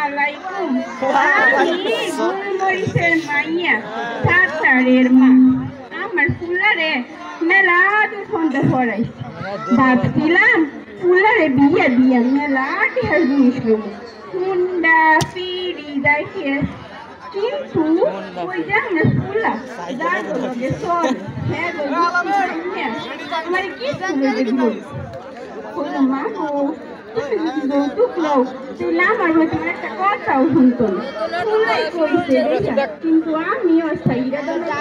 আলাইকুম। আমি গুলমরিচের মাইয়া সাতারের মা। আমার ফুলারে মেলা দুঃখে পড়াইছে। ভাবছিলাম ফুলারে বিয়া দিয়া মেলা টিহার জিনিস লব, হুন্ডা পিড়ি দেখে, কিন্তু ওই যে আমার ফুলা যার লগে চল হ্যাঁ আমার কি বললো মা গো তুমি যদি যৌতুক লও তাহলে আমার হয়তো একটা কথাও শুনতো না। ফুলাই কইছে কিন্তু আমি ওর সাইরা দাদা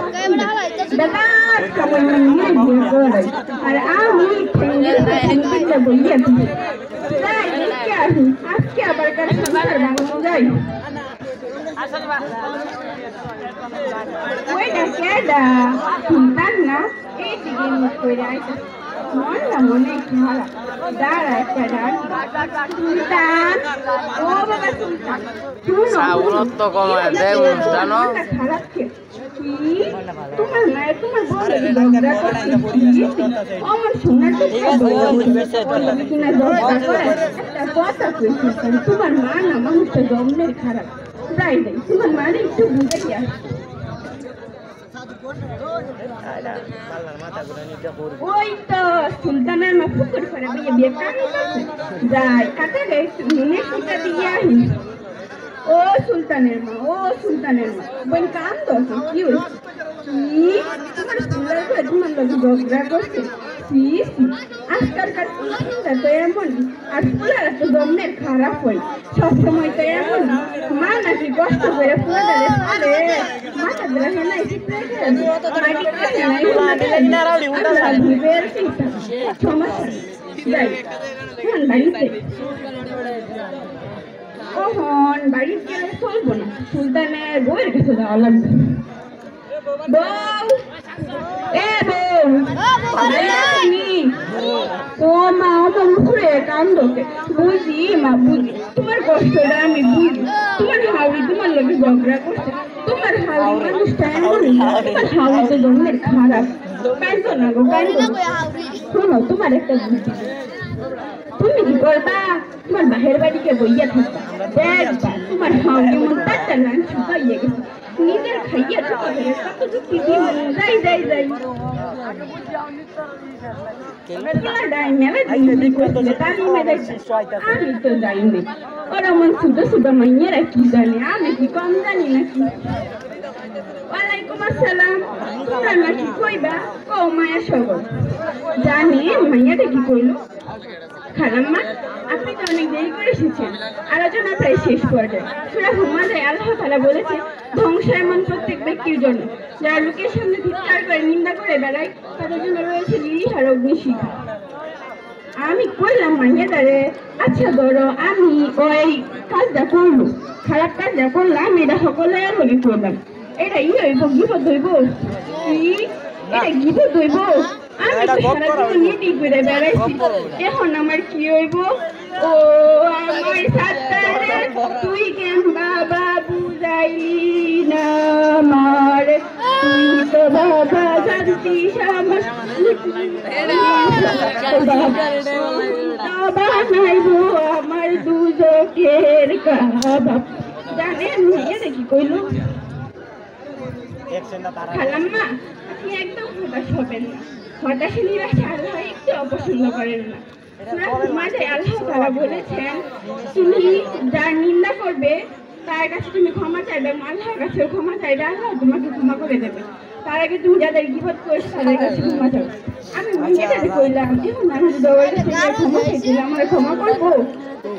সবাই নিয়ে বিয়ে করে আর আমি ঠেঙ্গে বইয়া দিই তাই দেখে আসি আজকে আবার কার সংসার ভাঙানো যায়। ওইটা কেডা সুলতান না এই দিকে মুখ করে আইসা মনটা মনে খারাপ দাঁড়া একটা সুলতান ও বাবা সুলতান সাউরত্ব কমায় দেয় অনুষ্ঠান খারাপ কে তোমার মায়ের তোমার ঝগড়া করছে আমার শোনার কিনা ঝগড়া করে একটা কথা কইছে তোমার মা না মানুষটা জন্মের খারাপ যাই যাই তোমার মারে একটু বুঝাই আসে ওই তো সুলতানের মা পুকুর করে বিয়ে বিয়ে কানি করছে যাই কাটে রে মনে কিটা দিয়ে আহি ও সুলতানের মা বোন কাম দোছে কি হইছে কি তোমার ফুলার করে তোমার লোক ঝগড়া করছে আজকালকার ফুলাটা তো এমন আর ফুলারা তো জন্মের খারাপ হয় সবসময় তো এমন মা নাকি কষ্ট করে ফুলাটারে পারে মাথা ধরে হেলাই কখন বাড়ির গেলে চলবো না সুলতানের বউয়ের কাছে যাওয়া লাগবে। বউ এ বউ ও মা আমার মুখে কান্দকে বুঝি মা বুঝি তোমার কষ্টটা আমি বুঝি তোমার হাওড়ি তোমার লোকে ঝগড়া করছে তোমার হাওড়ি মানুষটা এমন তোমার হাওড়ি তো জন্মের খারাপ কান্দো না গো কান্দো শোনো তোমার একটা বুদ্ধি তুমি কি করবা তোমার বাহের বাড়িকে বইয়া থাকবা দেখবা তোমার হাওড়ি মন তারটা লান শুকাইয়ে গেছে নিজের খাইয়া তোমাদের কত যুক্তি দিব যাই যাই যাই আমি তো যাইনি ওরা মন ছোট ছোট মাইয়েরা কি জানে আমি কি কম জানি নাকি। ওয়ালাইকুম আসসালাম তোমরা নাকি কইবা ও মায়া সগর জানি মাইয়াটা কি কইলো খালাম্মা আপনি তো অনেক দেরি করে এসেছেন আলোচনা প্রায় শেষ পর্যায়ে সূরা হুমাযায় আল্লাহ তাআলা বলেছে ধ্বংস এমন প্রত্যেক ব্যক্তির জন্য যারা লোকের সামনে ধিক্কার করে নিন্দা করে বেড়ায় তাদের জন্য রয়েছে লিলিহার অগ্নিশিখা। আমি কইলাম মাইয়াদারে আচ্ছা ধরো আমি ওই কাজটা করলো খারাপ কাজটা করলাম এটা সকলের লগে করলাম এটা হইব গিবত হইব এটা গিবত হইব আমি তো সারাদিন নিটি করে বেড়াইছি এখন আমার কি হইব ও আমার সাতারে তুই কেন বাবা বুঝাইলি না আমার তুই তো বাবা জানতিস আমার বানাইব আমার দুজকের কাবাব জানেন এটা কি কইল খালাম্মা আপনি একদম হতাশ হবেন না হতাশে নিরাশে আল্লাহ একটু অপছন্দ করেন না সূরা হুমাযায় আল্লাহ তাআলা বলেছেন তুমি যার নিন্দা করবে তার কাছে তুমি ক্ষমা চাইবে আল্লাহর কাছে ক্ষমা চাইবে আল্লাহ তোমাকে ক্ষমা করে দেবে তার আগে তুমি যাদের গীবত করেছো তাদের কাছে ক্ষমা চাও। আমি মেয়েটাকে কইলাম এখন আমি যদি ওর কাছে ক্ষমা চাইছিলাম আমার ক্ষমা করবো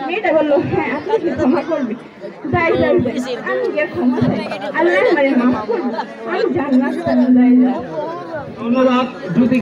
মেয়েটা বললো হ্যাঁ আপনি কি ক্ষমা করবে যাই যাই যাই আমি গিয়ে ক্ষমা চাই আল্লাহ আমারে মাফ করবে আমি জান্নাত যাই যাই।